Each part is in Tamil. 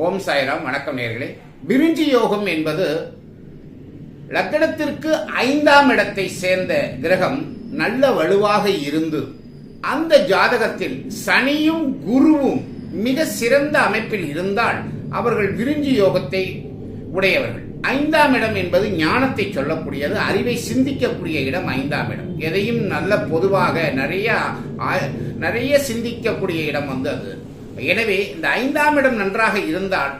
ஓம் சாய்ராம். வணக்கம் நேயர்களே. விருஞ்சி யோகம் என்பது லக்னத்திற்கு 5ஆம் இடத்தை சேர்ந்த கிரகம் நல்ல வலுவாக இருந்து அந்த ஜாதகத்தில் சனியும் குருவும் மிக சிறந்த அமைப்பில் இருந்தால் அவர்கள் விருஞ்சி யோகத்தை உடையவர்கள். 5ஆம் இடம் என்பது ஞானத்தை சொல்லக்கூடியது, அறிவை சிந்திக்கக்கூடிய இடம் 5ஆம் இடம். எதையும் நல்ல பொதுவாக நிறைய சிந்திக்கக்கூடிய இடம் அது. எனவே இந்த 5ஆம் இடம் நன்றாக இருந்தால்,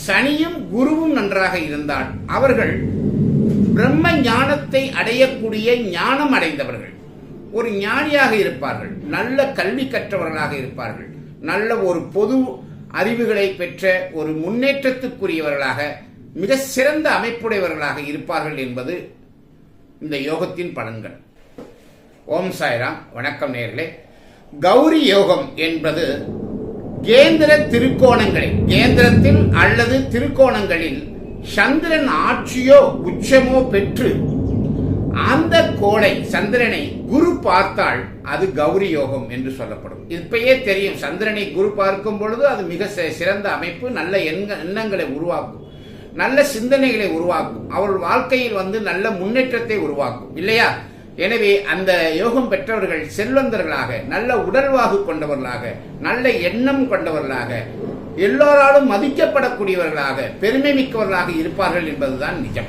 சனியும் குருவும் நன்றாக இருந்தால் அவர்கள் பிரம்ம ஞானத்தை அடையக்கூடிய ஞானம் அடைந்தவர்கள், ஒரு ஞானியாக இருப்பார்கள், நல்ல கல்வி கற்றவர்களாக இருப்பார்கள், நல்ல ஒரு பொது அறிவுகளை பெற்ற ஒரு முன்னேற்றத்துக்குரியவர்களாக மிக சிறந்த அமைப்புடையவர்களாக இருப்பார்கள் என்பது இந்த யோகத்தின் பலன்கள். ஓம் சாய்ராம். வணக்கம் நேயர்களே. கௌரி யோகம் என்பது கேந்திர திருக்கோணங்களில், கேந்திரத்தில் அல்லது திருக்கோணங்களில் சந்திரன் ஆட்சியோ உச்சமோ பெற்று அந்த கோளை சந்திரனை குரு பார்த்தால் அது கௌரி யோகம் என்று சொல்லப்படும். இப்பயே தெரியும், சந்திரனை குரு பார்க்கும் பொழுது அது மிக சிறந்த அமைப்பு, நல்ல எண்ணங்களை உருவாக்கும், நல்ல சிந்தனைகளை உருவாக்கும், அவர்கள் வாழ்க்கையில் நல்ல முன்னேற்றத்தை உருவாக்கும் இல்லையா? எனவே அந்த யோகம் பெற்றவர்கள் செல்வந்தர்களாக, நல்ல உடல்வாகு கொண்டவர்களாக, நல்ல எண்ணம் கொண்டவர்களாக, எல்லோராலும் மதிக்கப்படக்கூடியவர்களாக, பெருமை மிக்கவர்களாக இருப்பார்கள் என்பதுதான் நிஜம்.